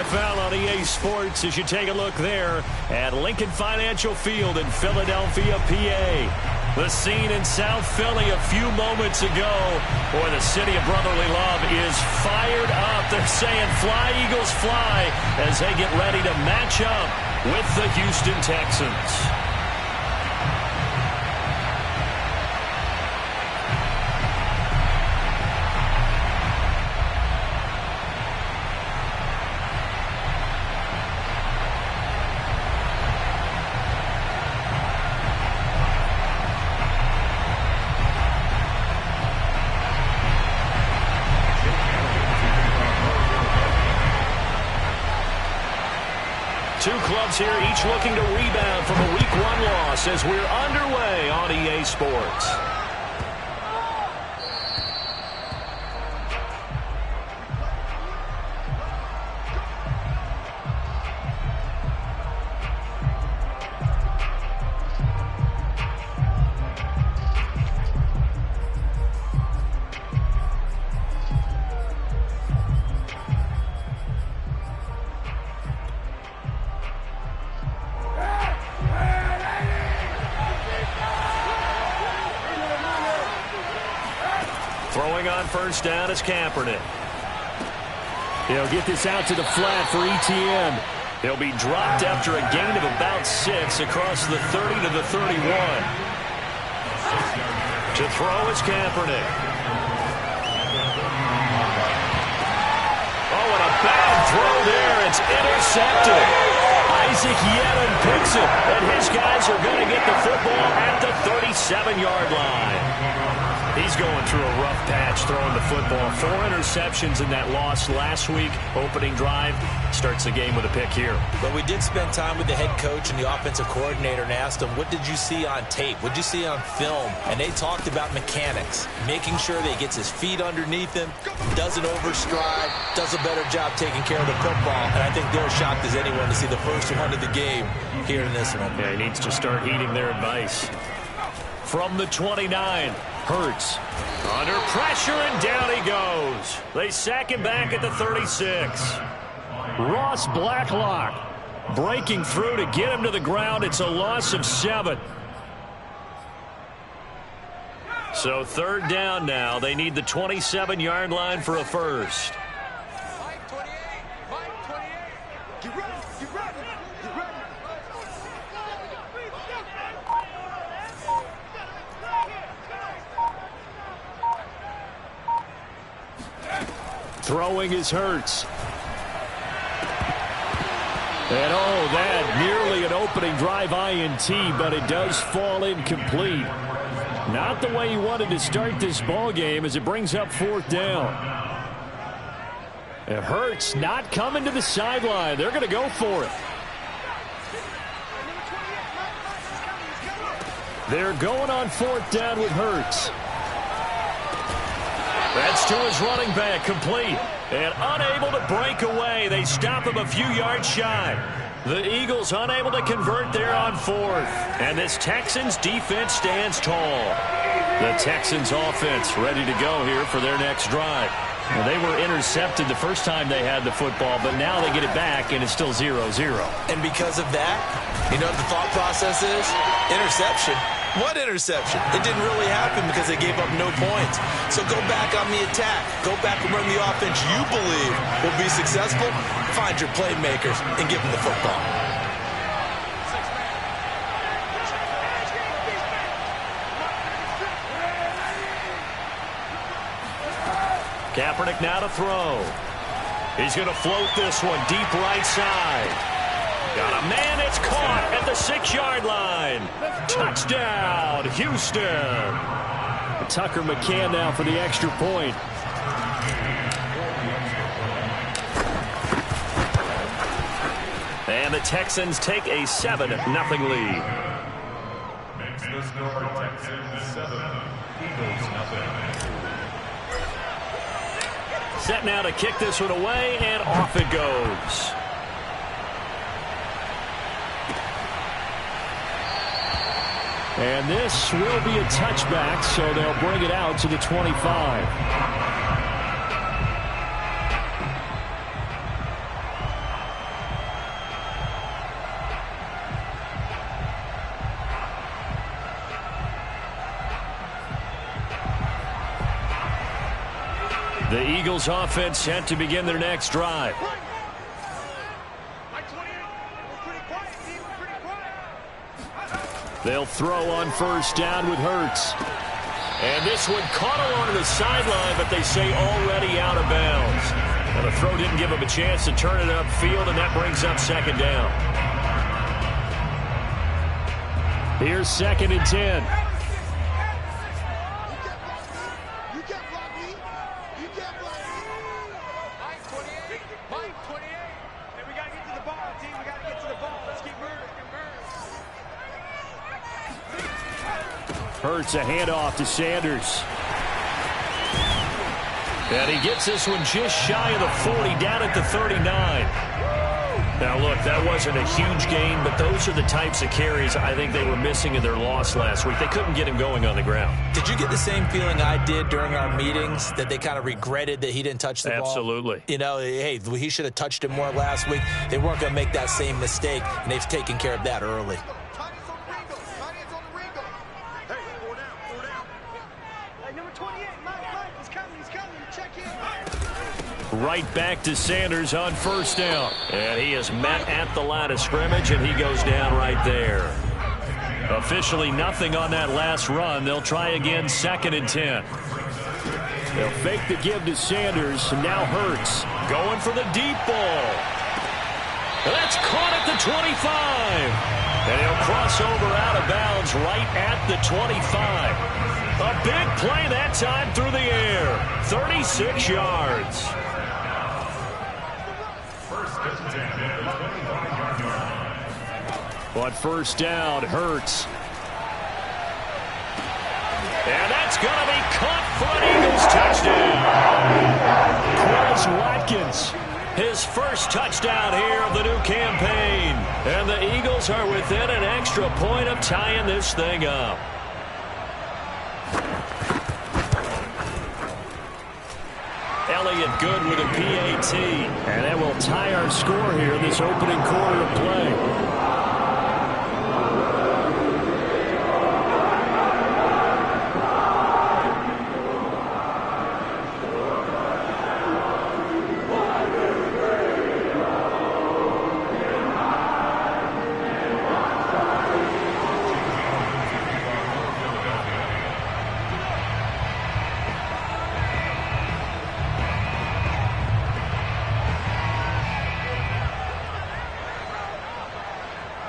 NFL on EA Sports as you take a look there at Lincoln Financial Field in Philadelphia, PA. The scene in South Philly a few moments ago. Boy, the city of brotherly love is fired up. They're saying fly, Eagles, fly as they get ready to match up with the Houston Texans. Two clubs here, each looking to rebound from a Week 1 loss as we're underway on EA Sports. Throwing on first down is Countupnok. He'll get this out to the flat for ETN. He'll be dropped after a gain of about 6 across the 30 to the 31. To throw is Countupnok. Oh, and a bad throw there. It's intercepted. Isaac Yedlin picks it, and his guys are going to get the football at the 37-yard line. He's going through a rough patch throwing the football. 4 interceptions in that loss last week. Opening drive starts the game with a pick here. But we did spend time with the head coach and the offensive coordinator and asked them, what did you see on tape? What did you see on film? And they talked about mechanics, making sure that he gets his feet underneath him, doesn't overstride, does a better job taking care of the football. And I think they're shocked as anyone to see the first one of the game here in this one. Yeah, he needs to start heeding their advice. From the 29, Hurts under pressure, and down he goes. They sack him back at the 36. Ross Blacklock breaking through to get him to the ground. It's a loss of 7. So third down now. They need the 27-yard line for a first. Throwing is Hurts. And oh, that nearly an opening drive INT, but it does fall incomplete. Not the way he wanted to start this ball game as it brings up 4th down. And Hurts not coming to the sideline. They're going to go for it. They're going on 4th down with Hurts. That's to his running back, complete. And unable to break away. They stop him a few yards shy. The Eagles unable to convert there on 4th. And this Texans defense stands tall. The Texans offense ready to go here for their next drive. Well, they were intercepted the first time they had the football, but now they get it back, and it's still 0-0. And because of that, you know what the thought process is? Interception. What interception? It didn't really happen because they gave up no points. So go back on the attack. Go back and run the offense you believe will be successful. Find your playmakers and give them the football. Countupnok now to throw. He's going to float this one deep right side. Got a man, it's caught at the 6-yard line. Touchdown, Houston. Tucker McCann now for the extra point. And the Texans take a 7-0 lead. Makes the score Texans 7, Eagles 0. Set now to kick this one away, and off it goes. And this will be a touchback, so they'll bring it out to the 25. The Eagles offense set to begin their next drive. They'll throw on first down with Hurts. And this one caught along the sideline, but they say already out of bounds. Well, the throw didn't give him a chance to turn it upfield, and that brings up second down. Here's 2nd and 10. Hurts a handoff to Sanders. And he gets this one just shy of the 40, down at the 39. Now, look, that wasn't a huge gain, but those are the types of carries I think they were missing in their loss last week. They couldn't get him going on the ground. Did you get the same feeling I did during our meetings, that they kind of regretted that he didn't touch the ball? Absolutely. You know, hey, he should have touched it more last week. They weren't going to make that same mistake, and they've taken care of that early. Right back to Sanders on first down. And he is met at the line of scrimmage, and he goes down right there. Officially nothing on that last run. They'll try again, 2nd and 10. They'll fake the give to Sanders, and now Hurts going for the deep ball. And that's caught at the 25. And he'll cross over out of bounds right at the 25. A big play that time through the air. 36 yards. On first down, Hurts. And that's going to be caught for an Eagles touchdown. Quez Watkins, his first touchdown here of the new campaign. And the Eagles are within an extra point of tying this thing up. Elliott good with a PAT. And that will tie our score here in this opening quarter of play.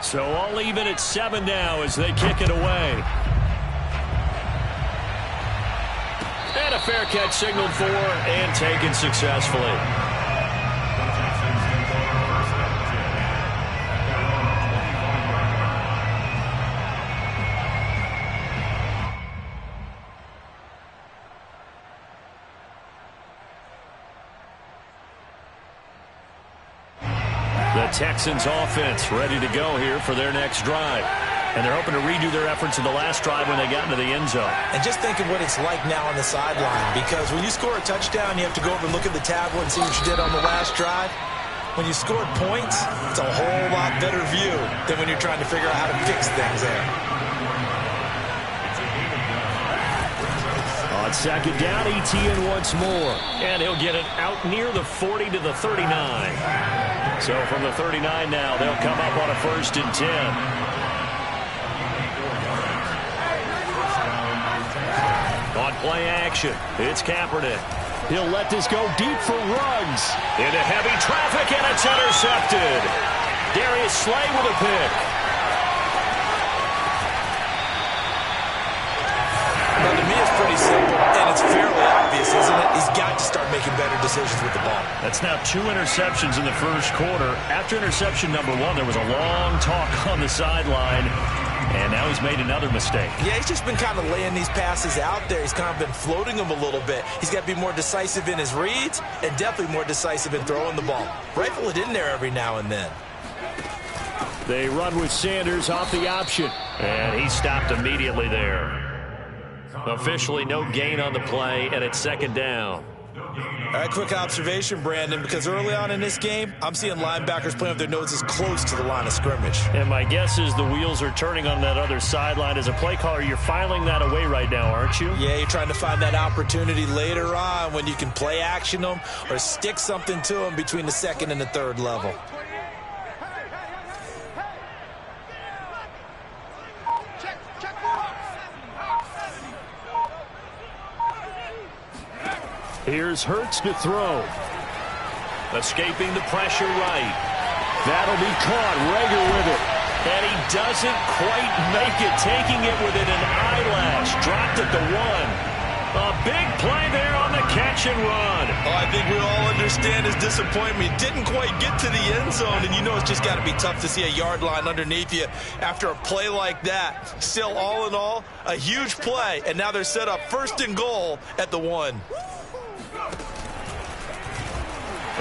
So all even at 7 now as they kick it away. And a fair catch signaled for and taken successfully. The Texans offense ready to go here for their next drive. And they're hoping to redo their efforts in the last drive when they got into the end zone. And just think of what it's like now on the sideline, because when you score a touchdown, you have to go over and look at the tablet and see what you did on the last drive. When you scored points, it's a whole lot better view than when you're trying to figure out how to fix things there. On second down, ETN once more. And he'll get it out near the 40 to the 39. So from the 39 now, they'll come up on a 1st and 10. On play action, it's Kaepernick. He'll let this go deep for Ruggs. Into heavy traffic, and it's intercepted. Darius Slay with a pick. Well, to me, it's pretty simple, and it's fairly obvious, isn't it? He's got to start making better decisions with the ball. That's now 2 interceptions in the first quarter. After interception number 1, there was a long talk on the sideline, and now he's made another mistake. Yeah, he's just been kind of laying these passes out there. He's kind of been floating them a little bit. He's got to be more decisive in his reads and definitely more decisive in throwing the ball. Rifle it in there every now and then. They run with Sanders off the option, and he stopped immediately there. Officially no gain on the play, and it's 2nd down. All right, quick observation, Brandon, because early on in this game, I'm seeing linebackers playing with their noses close to the line of scrimmage. And my guess is the wheels are turning on that other sideline. As a play caller, you're filing that away right now, aren't you? Yeah, you're trying to find that opportunity later on when you can play action them or stick something to them between the second and the third level. Here's Hurts to throw. Escaping the pressure right. That'll be caught. Rager with it. And he doesn't quite make it, taking it within an eyelash. Dropped at the 1. A big play there on the catch and run. Oh, I think we all understand his disappointment. Didn't quite get to the end zone, and you know it's just got to be tough to see a yard line underneath you after a play like that. Still, all in all, a huge play, and now they're set up 1st and goal at the 1.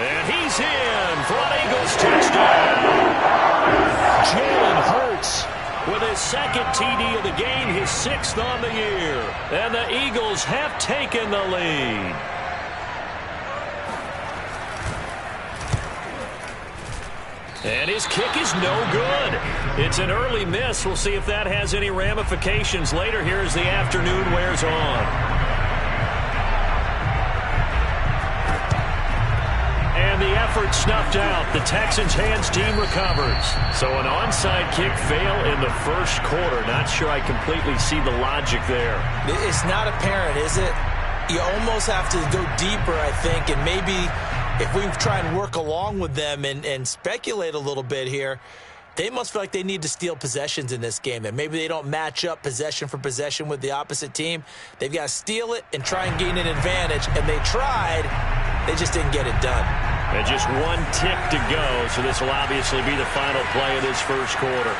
And he's in for an Eagles touchdown. Jalen Hurts with his 2nd TD of the game, his 6th on the year. And the Eagles have taken the lead. And his kick is no good. It's an early miss. We'll see if that has any ramifications later here as the afternoon wears on. And the effort snuffed out. The Texans' hands team recovers. So an onside kick fail in the 1st quarter. Not sure I completely see the logic there. It's not apparent, is it? You almost have to go deeper, I think, and maybe if we try and work along with them and speculate a little bit here, they must feel like they need to steal possessions in this game, and maybe they don't match up possession for possession with the opposite team. They've got to steal it and try and gain an advantage, and they tried. They just didn't get it done. And just 1 tick to go, so this will obviously be the final play of this 1st quarter.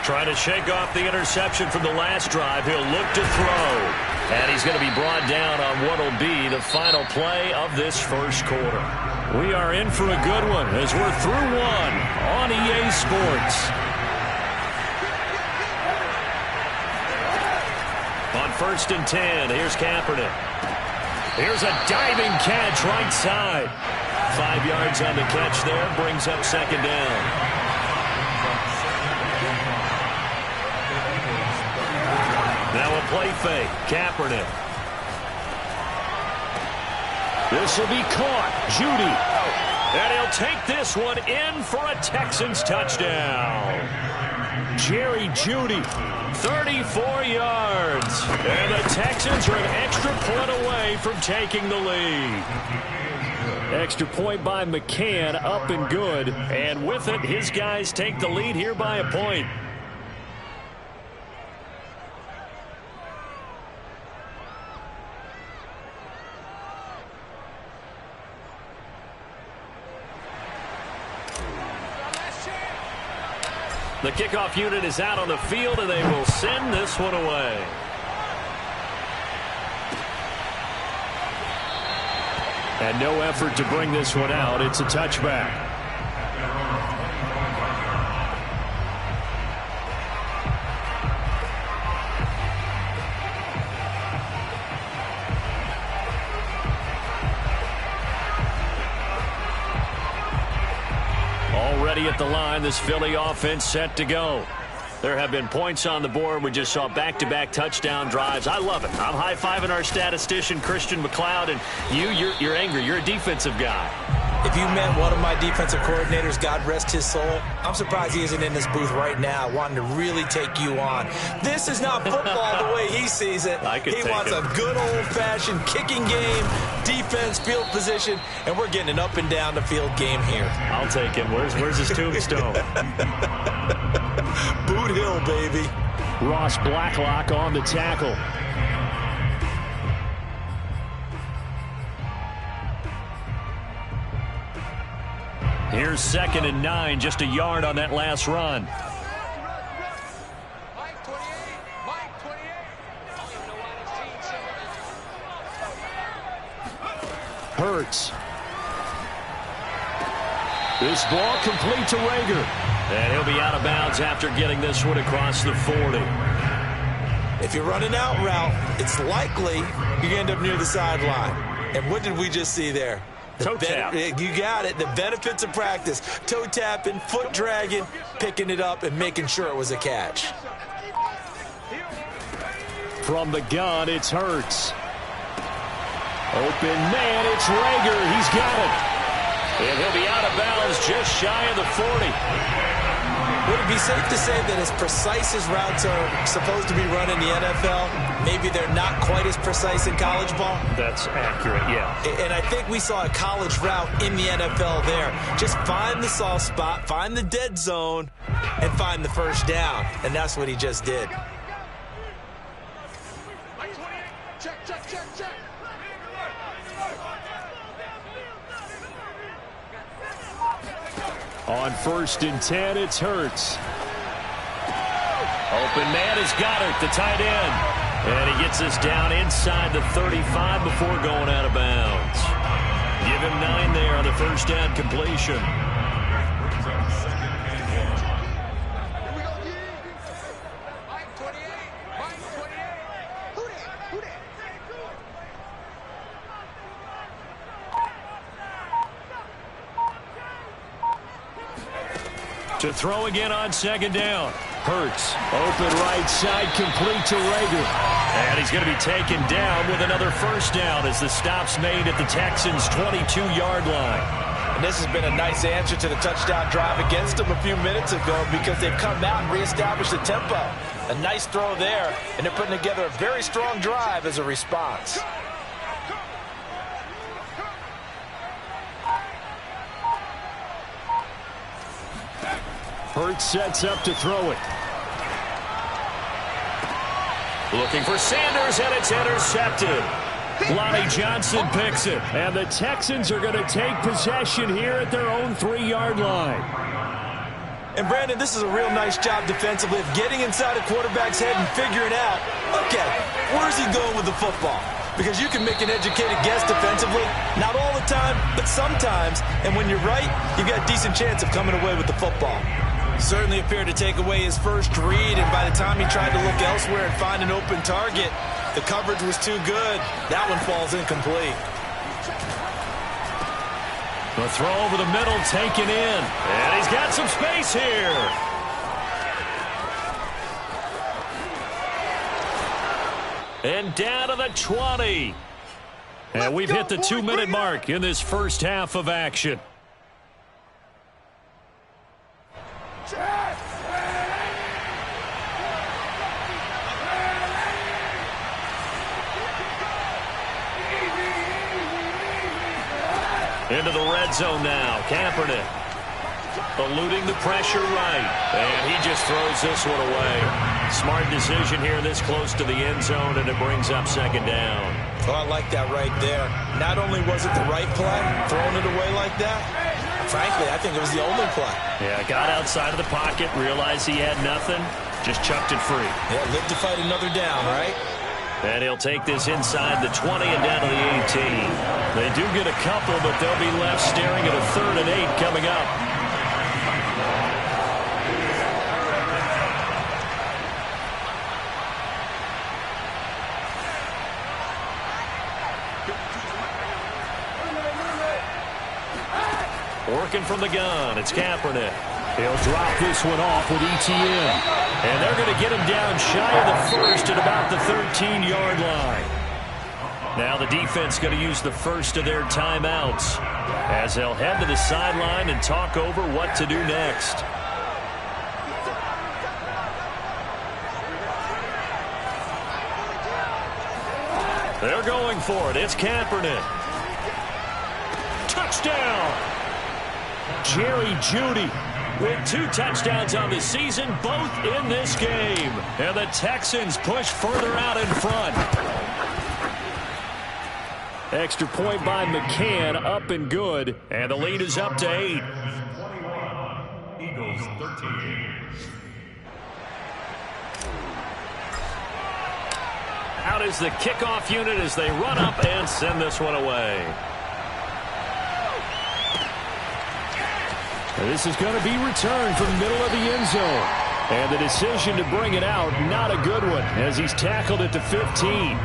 Trying to shake off the interception from the last drive. He'll look to throw. And he's going to be brought down on what will be the final play of this 1st quarter. We are in for a good one as we're through 1 on EA Sports. On 1st and 10, here's Kaepernick. Here's a diving catch right side. 5 yards on the catch there, brings up 2nd down. Now a play fake. Kaepernick. This will be caught. Judy. And he'll take this one in for a Texans touchdown. Jerry Judy, 34 yards. And the Texans are an extra point away from taking the lead. Extra point by McCann, up and good. And with it, his guys take the lead here by a point. The kickoff unit is out on the field, and they will send this one away. And no effort to bring this one out. It's a touchback. Already at the line, this Philly offense set to go. There have been points on the board. We just saw back-to-back touchdown drives. I love it. I'm high-fiving our statistician, Christian McLeod, and you're angry. You're a defensive guy. If you met one of my defensive coordinators, God rest his soul, I'm surprised he isn't in this booth right now wanting to really take you on. This is not football the way he sees it. He wants a good old-fashioned kicking game, defense, field position, and we're getting an up-and-down-the-field game here. I'll take him. Where's his tombstone? Boot Hill, baby. Ross Blacklock on the tackle. Here's 2nd and 9, just a yard on that last run. Hurts. This ball complete to Rager. And he'll be out of bounds after getting this one across the 40. If you're running out route, it's likely you end up near the sideline. And what did we just see there? Toe tap. You got it. The benefits of practice. Toe tapping, foot dragging, picking it up, and making sure it was a catch. From the gun, it's Hurts. Open man, it's Rager. He's got it. And he'll be out of bounds just shy of the 40. Would it be safe to say that as precise as routes are supposed to be run in the NFL, maybe they're not quite as precise in college ball? That's accurate, yeah. And I think we saw a college route in the NFL there. Just find the soft spot, find the dead zone, and find the first down. And that's what he just did. On 1st and 10, it's Hurts. Open man has got it, the tight end. And he gets us down inside the 35 before going out of bounds. Give him 9 there on the first down completion. To throw again on 2nd down. Hurts, open right side, complete to Rager. And he's going to be taken down with another first down as the stop's made at the Texans' 22-yard line. And this has been a nice answer to the touchdown drive against them a few minutes ago because they've come out and reestablished the tempo. A nice throw there, and they're putting together a very strong drive as a response. Hurts sets up to throw it. Looking for Sanders, and it's intercepted. Lonnie Johnson picks it, and the Texans are going to take possession here at their own 3-yard line. And, Brandon, this is a real nice job defensively of getting inside a quarterback's head and figuring out, okay, where's he going with the football? Because you can make an educated guess defensively, not all the time, but sometimes. And when you're right, you've got a decent chance of coming away with the football. Certainly appeared to take away his first read, and by the time he tried to look elsewhere and find an open target, the coverage was too good. That one falls incomplete. The throw over the middle taken in, and he's got some space here. And down to the 20. And we've hit the 2-minute mark in this first half of action. Into the red zone now. Kaepernick eluding the pressure right. And he just throws this one away. Smart decision here this close to the end zone, and it brings up 2nd down. Oh, I like that right there. Not only was it the right play, throwing it away like that, frankly, I think it was the only play. Yeah, got outside of the pocket, realized he had nothing, just chucked it free. Yeah, live to fight another down, right? And he'll take this inside the 20 and down to the 18. They do get a couple, but they'll be left staring at a 3rd and 8 coming up. Working from the gun, it's Kaepernick. He'll drop this one off with ETN. And they're going to get him down shy of the 1st at about the 13-yard line. Now the defense going to use the first of their timeouts as they'll head to the sideline and talk over what to do next. They're going for it. It's Kaepernick. Touchdown! Jerry Jeudy with 2 touchdowns on the season, both in this game. And the Texans push further out in front. Extra point by McCann, up and good. And the lead is up to 8. Eagles 13. Out is the kickoff unit as they run up and send this one away. This is going to be returned from the middle of the end zone. And the decision to bring it out, not a good one, as he's tackled at the 15.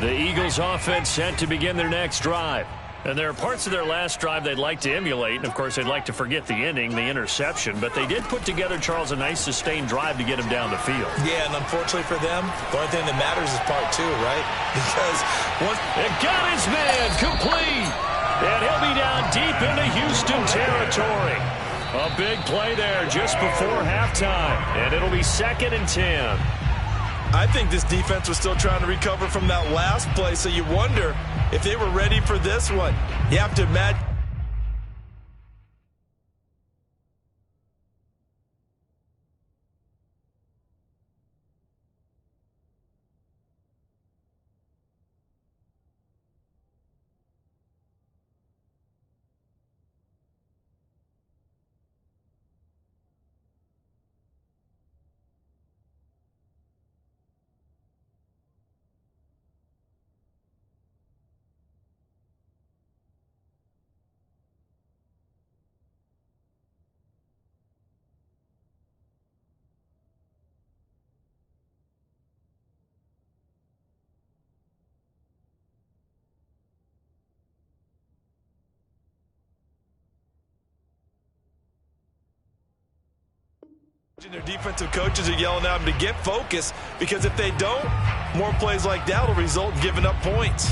The Eagles offense set to begin their next drive. And there are parts of their last drive they'd like to emulate. And, of course, they'd like to forget the ending, the interception. But they did put together, Charles, a nice sustained drive to get him down the field. Yeah, and unfortunately for them, the only thing that matters is part two, right? Because once it got his man complete. And he'll be down deep into Houston territory. A big play there just before halftime. And it'll be 2nd and 10. I think this defense was still trying to recover from that last play, so you wonder if they were ready for this one. You have to imagine. Their defensive coaches are yelling at them to get focused, because if they don't, more plays like that will result in giving up points.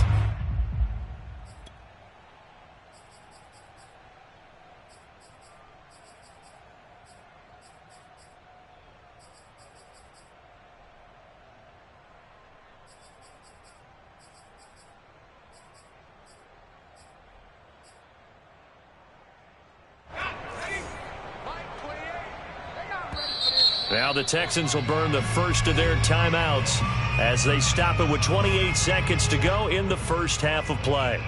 Now the Texans will burn the first of their timeouts as they stop it with 28 seconds to go in the first half of play.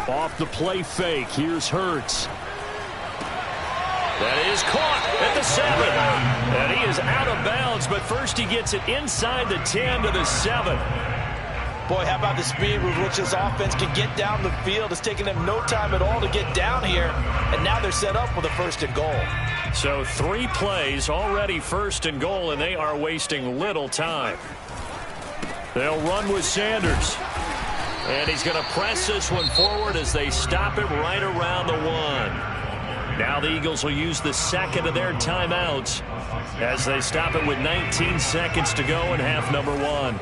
Off the play fake, here's Hurts. That is caught at the 7. And he is out of bounds, but first he gets it inside the 10 to the 7. Boy, how about the speed with which this offense can get down the field? It's taking them no time at all to get down here, and now they're set up with a 1st and goal. So 3 plays, already 1st and goal, and they are wasting little time. They'll run with Sanders. And he's going to press this one forward as they stop it right around the 1. Now the Eagles will use the 2nd of their timeouts as they stop it with 19 seconds to go in half number 1.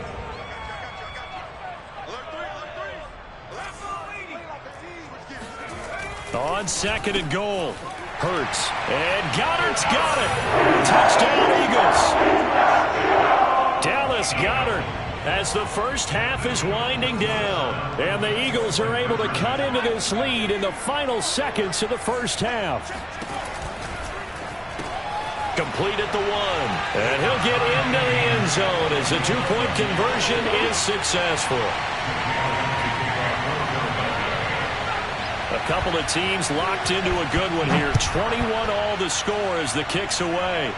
On 2nd and goal, Hurts. And Goddard's got it. Touchdown, Eagles. Dallas Goedert, as the first half is winding down. And the Eagles are able to cut into this lead in the final seconds of the first half. Complete at the 1. And he'll get into the end zone as the 2-point conversion is successful. A couple of teams locked into a good one here. 21 all the score as the kick's away.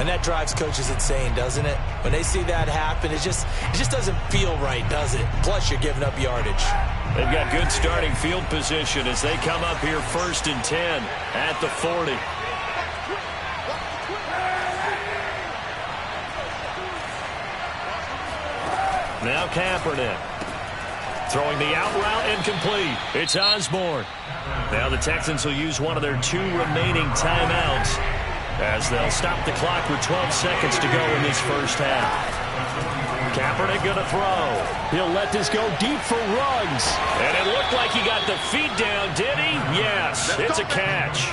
And that drives coaches insane, doesn't it? When they see that happen, it just doesn't feel right, does it? Plus, you're giving up yardage. They've got good starting field position as they come up here 1st and 10 at the 40. Now Kaepernick. Throwing the out route incomplete. It's Osborne. Now the Texans will use one of their 2 remaining timeouts as they'll stop the clock with 12 seconds to go in this first half. Kaepernick going to throw. He'll let this go deep for Ruggs. And it looked like he got the feet down, did he? Yes, it's a catch.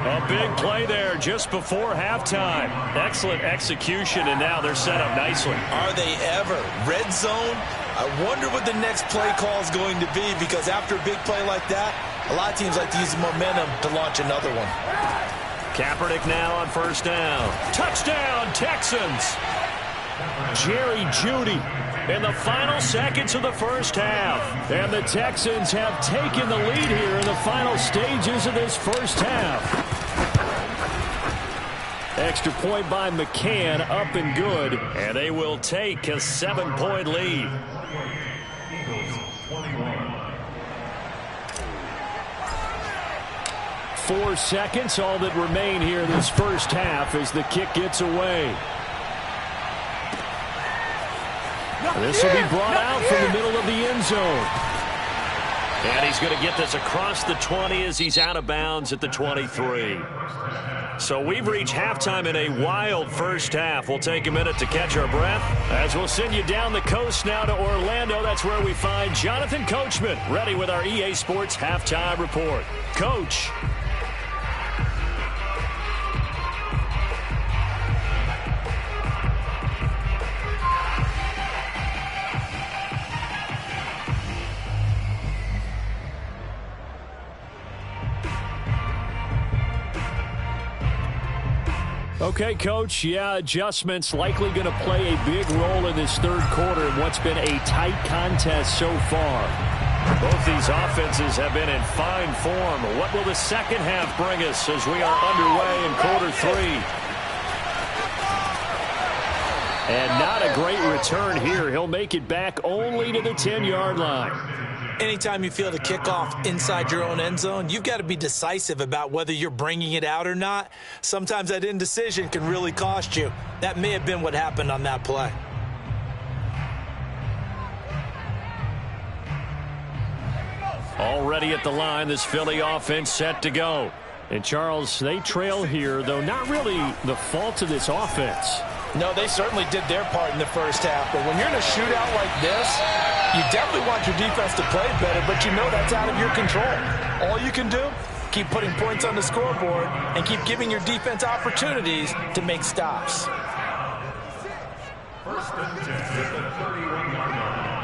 A big play there just before halftime. Excellent execution, and now they're set up nicely. Are they ever? Red zone? I wonder what the next play call is going to be, because after a big play like that, a lot of teams like to use the momentum to launch another one. Kaepernick now on first down. Touchdown, Texans! Jerry Jeudy in the final seconds of the first half. And the Texans have taken the lead here in the final stages of this first half. Extra point by McCann, up and good. And they will take a 7-point lead. 4 seconds, all that remain here in this first half as the kick gets away. This will be brought out from the middle of the end zone. And he's going to get this across the 20 as he's out of bounds at the 23. So we've reached halftime in a wild first half. We'll take a minute to catch our breath as we'll send you down the coast now to Orlando. That's where we find Jonathan Coachman ready with our EA Sports Halftime Report. Coach. Okay, Coach, yeah, adjustments likely going to play a big role in this third quarter in what's been a tight contest so far. Both these offenses have been in fine form. What will the second half bring us as we are underway in quarter 3? And not a great return here. He'll make it back only to the 10-yard line. Anytime you feel the kickoff inside your own end zone, you've got to be decisive about whether you're bringing it out or not. Sometimes that indecision can really cost you. That may have been what happened on that play. Already at the line, this Philly offense set to go. And, Charles, they trail here, though not really the fault of this offense. No, they certainly did their part in the first half. But when you're in a shootout like this, you definitely want your defense to play better, but you know that's out of your control. All you can do, keep putting points on the scoreboard and keep giving your defense opportunities to make stops. First and 10 at the 31-yard line.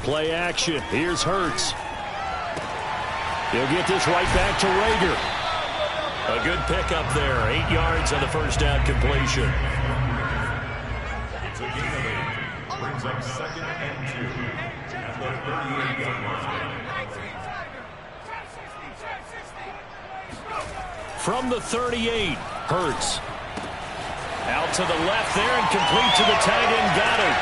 Play action. Here's Hurts. He'll get this right back to Rager. A good pickup there. 8 yards on the first down completion. It's a gain of 8. Brings up second and 2 at the 38-yard line. From the 38, Hurts. Out to the left there and complete to the tight end Goddard.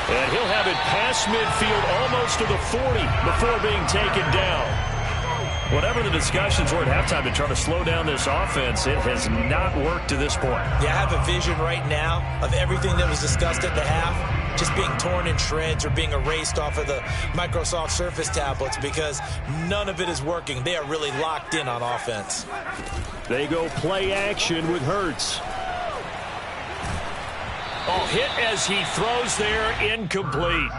And he'll have it past midfield almost to the 40 before being taken down. Whatever the discussions were at halftime to try to slow down this offense, it has not worked to this point. Yeah, I have a vision right now of everything that was discussed at the half just being torn in shreds or being erased off of the Microsoft Surface tablets because none of it is working. They are really locked in on offense. They go play action with Hurts. Oh, hit as he throws there, incomplete.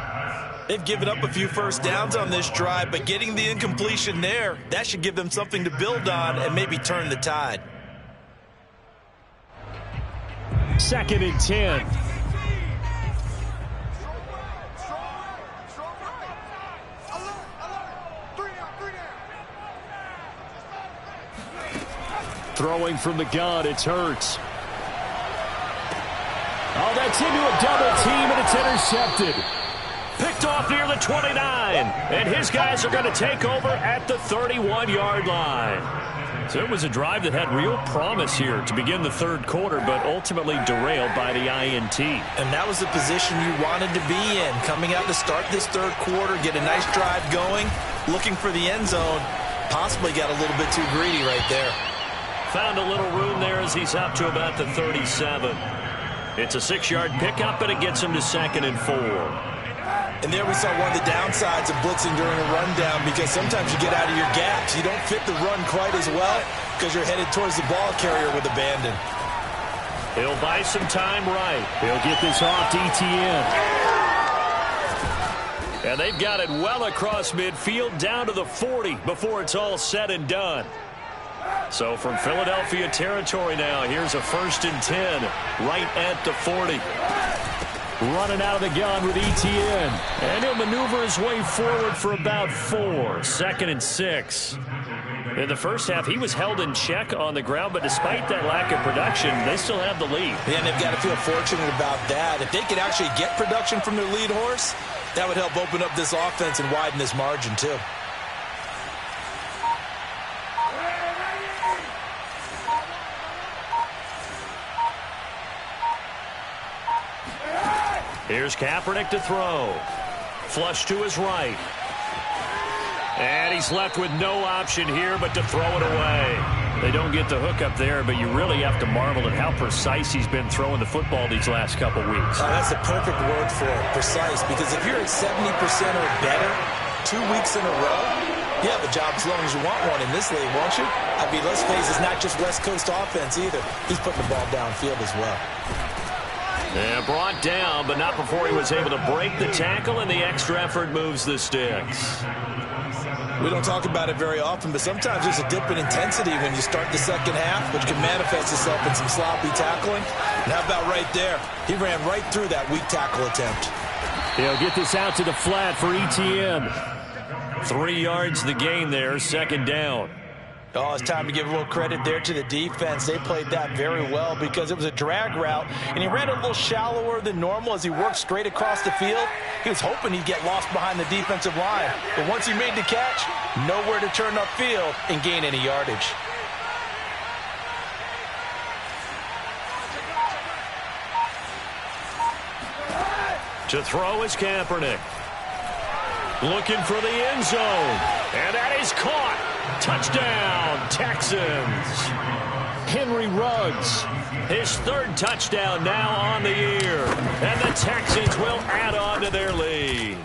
They've given up a few first downs on this drive, but getting the incompletion there, that should give them something to build on and maybe turn the tide. Second and 10. Throwing from the gun, it's Hurts. Oh, that's into a double team, and it's intercepted. Picked off near the 29, and his guys are going to take over at the 31-yard line. So it was a drive that had real promise here to begin the third quarter, but ultimately derailed by the INT. And that was the position you wanted to be in, coming out to start this third quarter, get a nice drive going, looking for the end zone, possibly got a little bit too greedy right there. Found a little room there as he's up to about the 37. It's a 6-yard pickup, but it gets him to 2nd and 4. And there we saw one of the downsides of blitzing during a rundown, because sometimes you get out of your gaps. You don't fit the run quite as well because you're headed towards the ball carrier with abandon. He'll buy some time right. He'll get this off to Etienne. And they've got it well across midfield down to the 40 before it's all said and done. So from Philadelphia territory now, here's a 1st and 10 right at the 40. Running out of the gun with Etienne. And he'll maneuver his way forward for about 4. 2nd and 6. In the first half, he was held in check on the ground, but despite that lack of production, they still have the lead. And they've got to feel fortunate about that. If they could actually get production from their lead horse, that would help open up this offense and widen this margin, too. Here's Kaepernick to throw. Flush to his right. And he's left with no option here but to throw it away. They don't get the hook up there, but you really have to marvel at how precise he's been throwing the football these last couple weeks. That's the perfect word for it, precise, because if you're at 70% or better 2 weeks in a row, you have a job as long as you want one in this league, won't you? I mean, let's face it, it's not just West Coast offense either. He's putting the ball downfield as well. Yeah, brought down, but not before he was able to break the tackle, and the extra effort moves the sticks. We don't talk about it very often, but sometimes there's a dip in intensity when you start the second half, which can manifest itself in some sloppy tackling. And how about right there? He ran right through that weak tackle attempt. He'll get this out to the flat for Etienne. 3 yards the gain there, 2nd down. Oh, it's time to give a little credit there to the defense. They played that very well because it was a drag route, and he ran a little shallower than normal as he worked straight across the field. He was hoping he'd get lost behind the defensive line. But once he made the catch, nowhere to turn upfield and gain any yardage. To throw is Kaepernick. Looking for the end zone. And that is caught. Touchdown, Texans. Henry Ruggs, his 3rd touchdown now on the year. And the Texans will add on to their lead.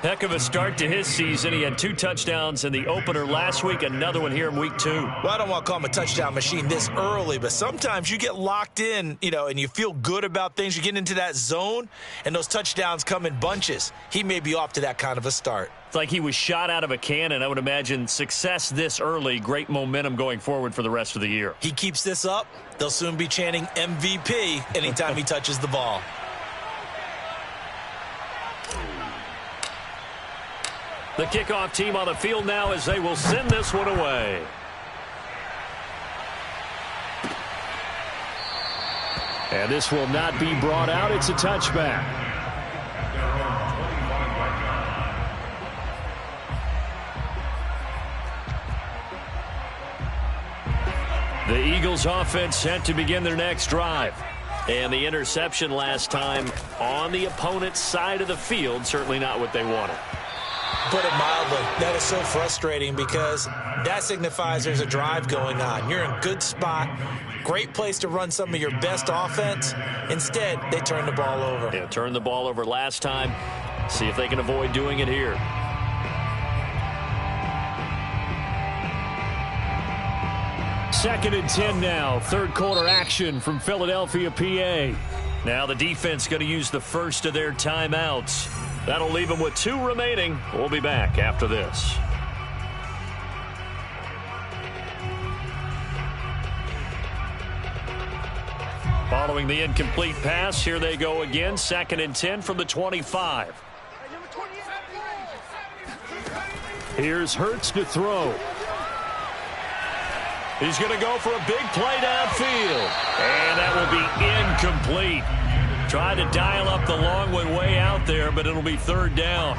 Heck of a start to his season. He had 2 touchdowns in the opener last week, another one here in week 2. Well, I don't want to call him a touchdown machine this early, but sometimes you get locked in, and you feel good about things. You get into that zone, and those touchdowns come in bunches. He may be off to that kind of a start. It's like he was shot out of a cannon. I would imagine success this early, great momentum going forward for the rest of the year. He keeps this up, they'll soon be chanting MVP anytime he touches the ball. The kickoff team on the field now as they will send this one away. And this will not be brought out. It's a touchback. The Eagles offense set to begin their next drive. And the interception last time on the opponent's side of the field, certainly not what they wanted. Put it mildly, that is so frustrating because that signifies there's a drive going on. You're in a good spot, great place to run some of your best offense. Instead, they turn the ball over. Yeah, turned the ball over last time. See if they can avoid doing it here. Second and 10 now. 3rd quarter action from Philadelphia, PA. Now the defense going to use the first of their timeouts. That'll leave them with 2 remaining. We'll be back after this. Following the incomplete pass, here they go again. 2nd and 10 from the 25. Here's Hurts to throw. He's going to go for a big play downfield. And that will be incomplete. Tried to dial up the long way out there, but it'll be 3rd down.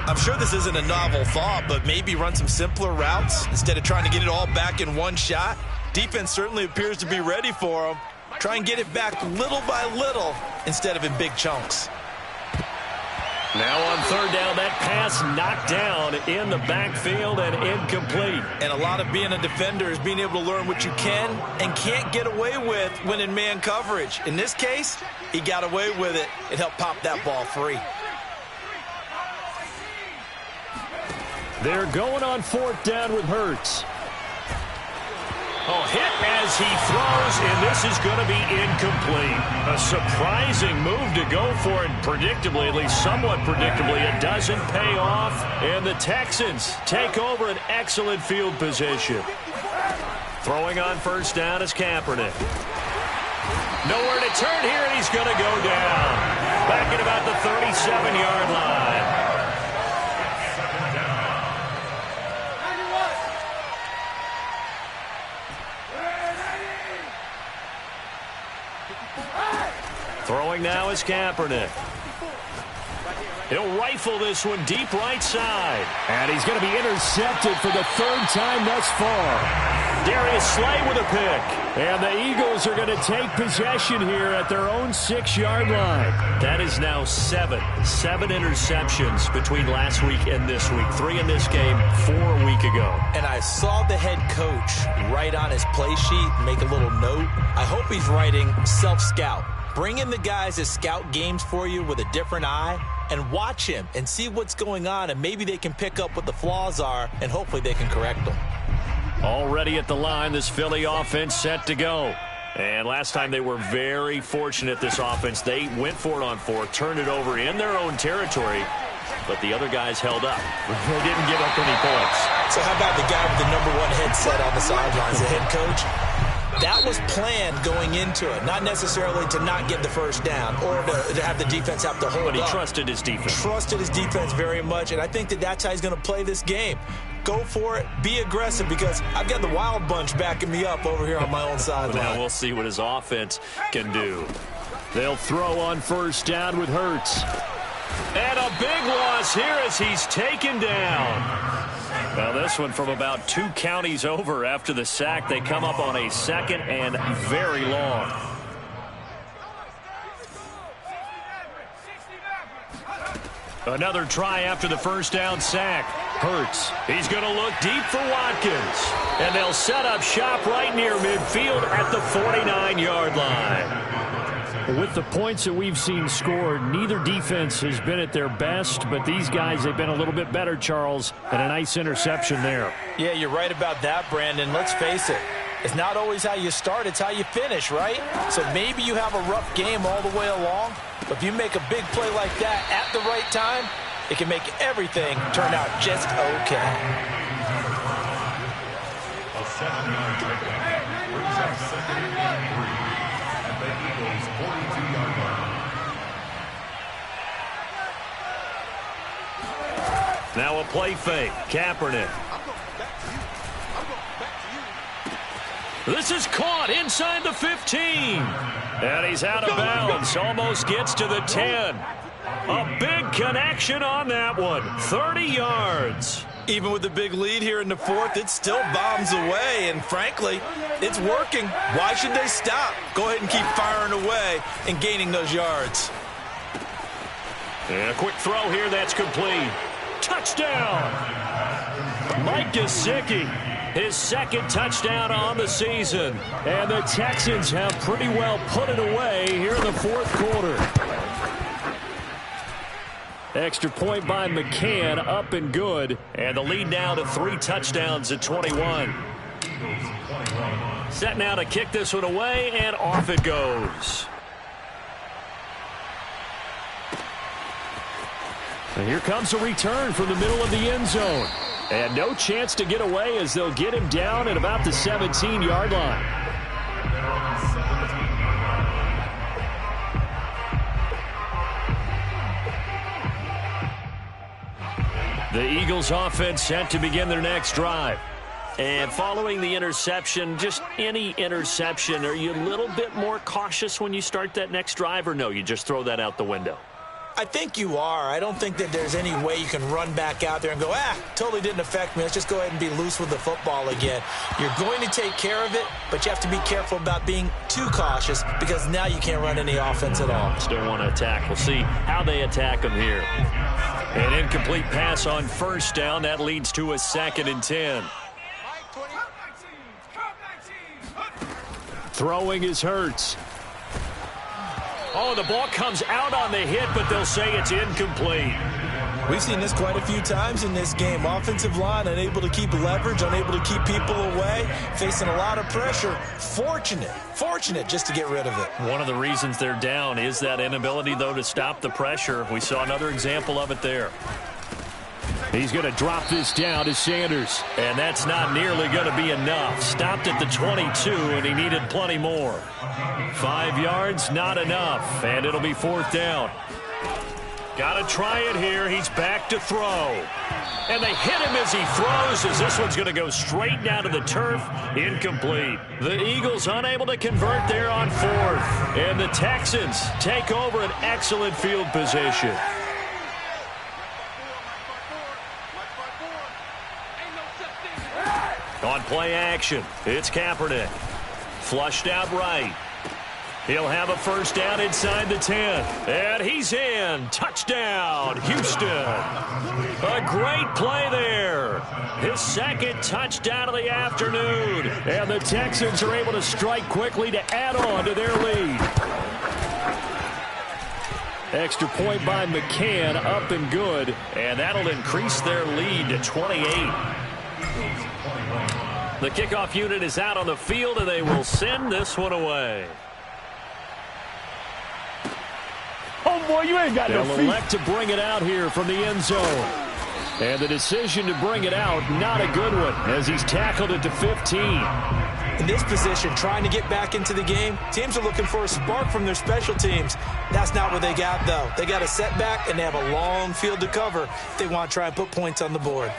I'm sure this isn't a novel thought, but maybe run some simpler routes instead of trying to get it all back in one shot. Defense certainly appears to be ready for them. Try and get it back little by little instead of in big chunks. Now on 3rd down, that pass knocked down in the backfield and incomplete. And a lot of being a defender is being able to learn what you can and can't get away with when in man coverage. In this case, he got away with it and helped pop that ball free. They're going on 4th down with Hurts. Oh, hit as he throws, and this is going to be incomplete. A surprising move to go for it, predictably, at least somewhat predictably. It doesn't pay off, and the Texans take over an excellent field position. Throwing on 1st down is Kaepernick. Nowhere to turn here, and he's going to go down. Back at about the 37-yard line. Throwing now is Kaepernick. He'll rifle this one deep right side. And he's going to be intercepted for the 3rd time thus far. Darius Slay with a pick. And the Eagles are going to take possession here at their own 6-yard line. That is now 7 interceptions between last week and this week. 3 in this game, 4 a week ago. And I saw the head coach write on his play sheet, make a little note. I hope he's writing self-scout. Bring in the guys that scout games for you with a different eye and watch him and see what's going on, and maybe they can pick up what the flaws are, and hopefully they can correct them. Already at the line, this Philly offense set to go. And last time they were very fortunate, this offense. They went for it on 4th, turned it over in their own territory, but the other guys held up. They didn't give up any points. So how about the guy with the #1 headset on the sidelines, the head coach? That was planned going into it, not necessarily to not get the 1st down or to have the defense have to hold up. But he trusted his defense. Trusted his defense very much, and I think that's how he's going to play this game. Go for it. Be aggressive, because I've got the Wild Bunch backing me up over here on my own sideline. Now we'll see what his offense can do. They'll throw on 1st down with Hurts. And a big loss here as he's taken down. Now this one from about 2 counties over after the sack. They come up on a 2nd and very long. Another try after the 1st down sack. Hurts. He's going to look deep for Watkins. And they'll set up shop right near midfield at the 49-yard line. With the points that we've seen scored, neither defense has been at their best, but these guys have been a little bit better, Charles, and a nice interception there. Yeah, you're right about that, Brandon. Let's face it. It's not always how you start, it's how you finish, right? So maybe you have a rough game all the way along, but if you make a big play like that at the right time, it can make everything turn out just okay. A 7-yard touchdown brings up 2nd and 3 at the Eagles' 42-yard line. Now a play fake. Kaepernick. This is caught inside the 15. And he's out of bounds. Almost gets to the 10. A big connection on that one. 30 yards. Even with the big lead here in the 4th, it still bombs away. And frankly, it's working. Why should they stop? Go ahead and keep firing away and gaining those yards. And a quick throw here. That's complete. Touchdown. Mike Gesicki. His 2nd touchdown on the season. And the Texans have pretty well put it away here in the 4th quarter. Extra point by McCann, up and good. And the lead now to 3 touchdowns at 21. Set now to kick this one away, and off it goes. And here comes a return from the middle of the end zone. And no chance to get away as they'll get him down at about the 17-yard line. The Eagles offense set to begin their next drive. And following the interception, just any interception, are you a little bit more cautious when you start that next drive, or no, you just throw that out the window? I think you are. I don't think that there's any way you can run back out there and go, totally didn't affect me. Let's just go ahead and be loose with the football again. You're going to take care of it, but you have to be careful about being too cautious, because now you can't run any offense at all. Still want to attack. We'll see how they attack them here. An incomplete pass on 1st down. That leads to a 2nd and 10. Throwing is Hurts. Oh, the ball comes out on the hit, but they'll say it's incomplete. We've seen this quite a few times in this game. Offensive line unable to keep leverage, unable to keep people away, facing a lot of pressure. Fortunate just to get rid of it. One of the reasons they're down is that inability, though, to stop the pressure. We saw another example of it there. He's going to drop this down to Sanders. And that's not nearly going to be enough. Stopped at the 22, and he needed plenty more. 5 yards, not enough. And it'll be 4th down. Got to try it here. He's back to throw. And they hit him as he throws, as this one's going to go straight down to the turf. Incomplete. The Eagles unable to convert there on 4th. And the Texans take over an excellent field position. On play action, it's Kaepernick. Flushed out right. He'll have a 1st down inside the 10. And he's in. Touchdown, Houston. A great play there. His 2nd touchdown of the afternoon. And the Texans are able to strike quickly to add on to their lead. Extra point by McCann, up and good. And that'll increase their lead to 28. The kickoff unit is out on the field, and they will send this one away. Oh, boy, you ain't got no feet. They'll elect to bring it out here from the end zone. And the decision to bring it out, not a good one, as he's tackled it to 15. In this position, trying to get back into the game, teams are looking for a spark from their special teams. That's not what they got, though. They got a setback, and they have a long field to cover if they want to try and put points on the board.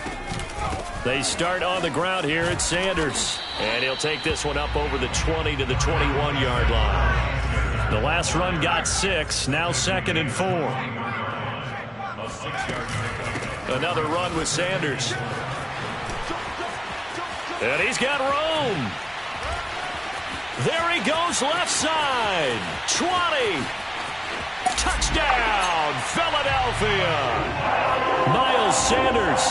They start on the ground here at Sanders. And he'll take this one up over the 20 to the 21-yard line. The last run got 6, now 2nd and 4. Another run with Sanders. And he's got room. There he goes, left side. 20. Touchdown, Philadelphia. Miles Sanders,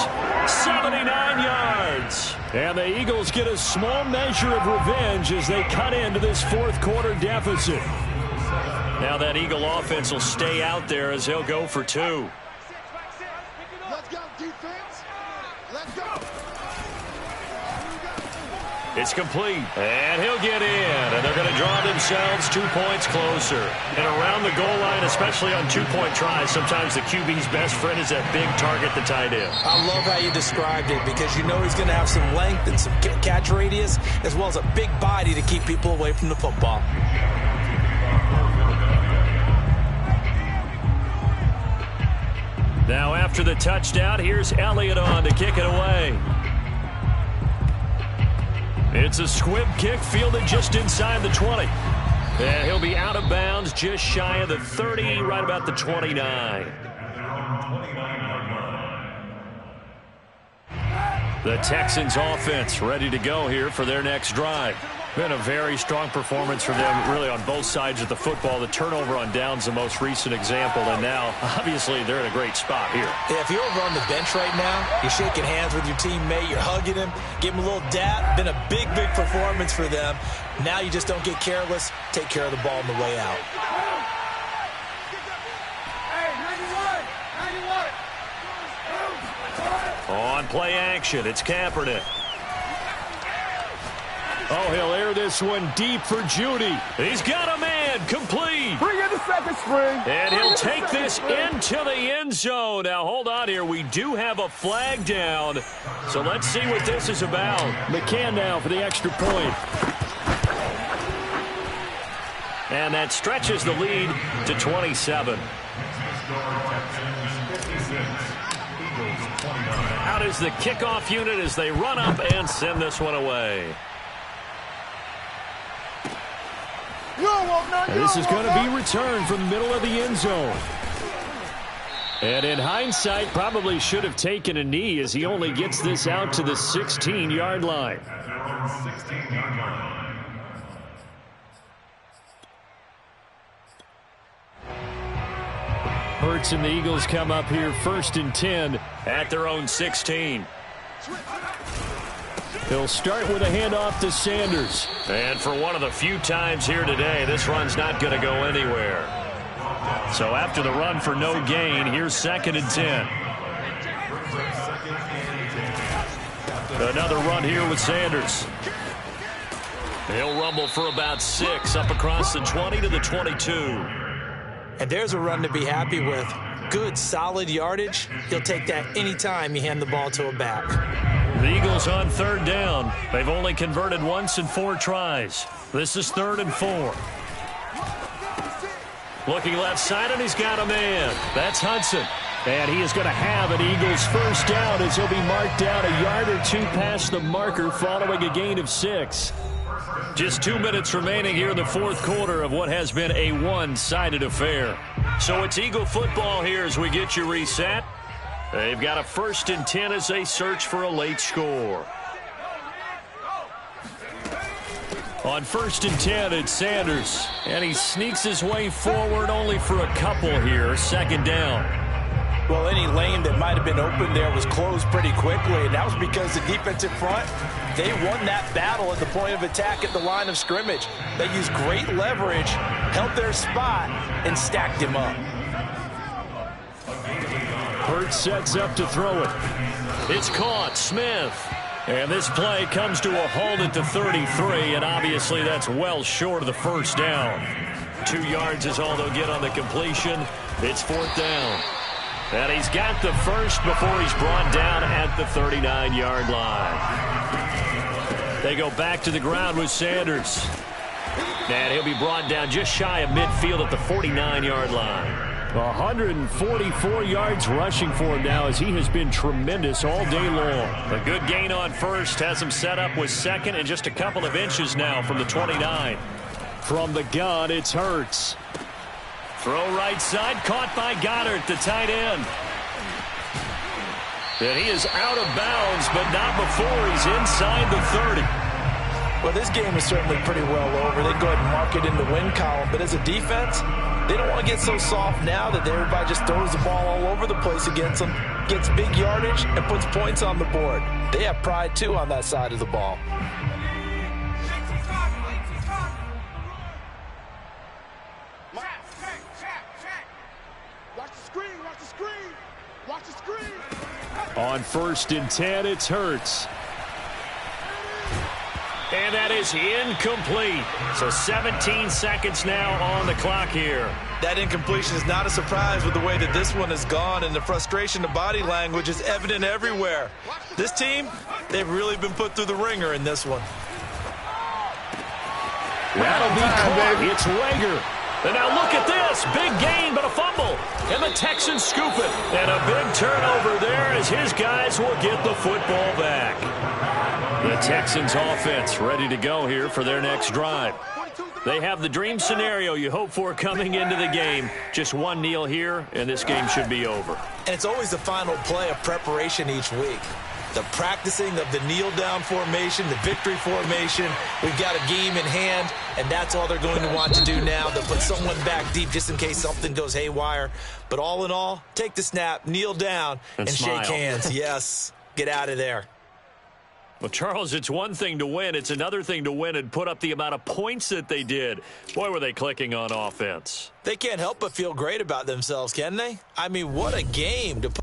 79 yards. And the Eagles get a small measure of revenge as they cut into this 4th quarter deficit. Now that Eagle offense will stay out there as they'll go for 2. Let's go, defense. Let's go. It's complete, and he'll get in, and they're going to draw themselves 2 points closer. And around the goal line, especially on 2-point tries, sometimes the QB's best friend is that big target, the tight end. I love how you described it, because you know he's going to have some length and some catch radius, as well as a big body to keep people away from the football. Now after the touchdown, here's Elliott on to kick it away. It's a squib kick fielded just inside the 20. And he'll be out of bounds just shy of the 30, right about the 29. The Texans offense ready to go here for their next drive. Been a very strong performance from them, really, on both sides of the football. The turnover on downs, the most recent example, and now, obviously, they're in a great spot here. Yeah, if you're over on the bench right now, you're shaking hands with your teammate, you're hugging him, give him a little dap. Been a big performance for them. Now you just don't get careless. Take care of the ball on the way out. On play action, it's Kaepernick. Oh, he'll air this one deep for Judy. He's got a man, complete. Bring in the second string. And he'll take this into the end zone. Now, hold on here. We do have a flag down. So let's see what this is about. McCann now for the extra point. And that stretches the lead to 27. Out is the kickoff unit as they run up and send this one away. This is going to be returned from the middle of the end zone. And in hindsight, probably should have taken a knee as he only gets this out to the 16-yard line. Hurts and the Eagles come up here 1st and 10 at their own 16. He'll start with a handoff to Sanders. And for one of the few times here today, this run's not going to go anywhere. So after the run for no gain, here's 2nd and 10. Second and 10. Another run here with Sanders. He'll rumble for about 6 up across the 20 to the 22. And there's a run to be happy with. Good, solid yardage. He'll take that anytime you hand the ball to a back. The Eagles on 3rd down. They've only converted once in 4 tries. This is 3rd and 4. Looking left side, and he's got a man. That's Hudson. And he is going to have an Eagles first down as he'll be marked down a yard or 2 past the marker following a gain of 6. Just 2 minutes remaining here in the 4th quarter of what has been a one-sided affair. So it's Eagle football here as we get you reset. They've got a 1st and 10 as they search for a late score. On 1st and 10, it's Sanders. And he sneaks his way forward only for a couple here. 2nd down. Well, any lane that might have been open there was closed pretty quickly, and that was because the defensive front, they won that battle at the point of attack at the line of scrimmage. They used great leverage, held their spot, and stacked him up. Hurts sets up to throw it. It's caught. Smith. And this play comes to a halt at the 33, and obviously that's well short of the first down. 2 yards is all they'll get on the completion. It's 4th down. And he's got the first before he's brought down at the 39-yard line. They go back to the ground with Sanders. And he'll be brought down just shy of midfield at the 49-yard line. 144 yards rushing for him now as he has been tremendous all day long. A good gain on first has him set up with 2nd and just a couple of inches now from the 29. From the gun, it's Hurts. Throw right side, caught by Goddard, the tight end. And he is out of bounds, but not before he's inside the 30. Well, this game is certainly pretty well over. They go ahead and mark it in the win column. But as a defense, they don't want to get so soft now that everybody just throws the ball all over the place against them, gets big yardage, and puts points on the board. They have pride, too, on that side of the ball. On 1st and 10, it's Hurts. And that is incomplete. So 17 seconds now on the clock here. That incompletion is not a surprise with the way that this one has gone, and the frustration of body language is evident everywhere. This team, they've really been put through the ringer in this one. That'll be caught. It's Rager. And now look at this. Big gain, but a fumble. And the Texans scoop it. And a big turnover there as his guys will get the football back. The Texans offense ready to go here for their next drive. They have the dream scenario you hope for coming into the game. Just one kneel here, and this game should be over. And it's always the final play of preparation each week. The practicing of the kneel-down formation, the victory formation. We've got a game in hand, and that's all they're going to want to do now. They'll put someone back deep just in case something goes haywire. But all in all, take the snap, kneel down, and shake hands. Yes, get out of there. Well, Charles, it's one thing to win. It's another thing to win and put up the amount of points that they did. Boy, were they clicking on offense. They can't help but feel great about themselves, can they? I mean, what a game to put.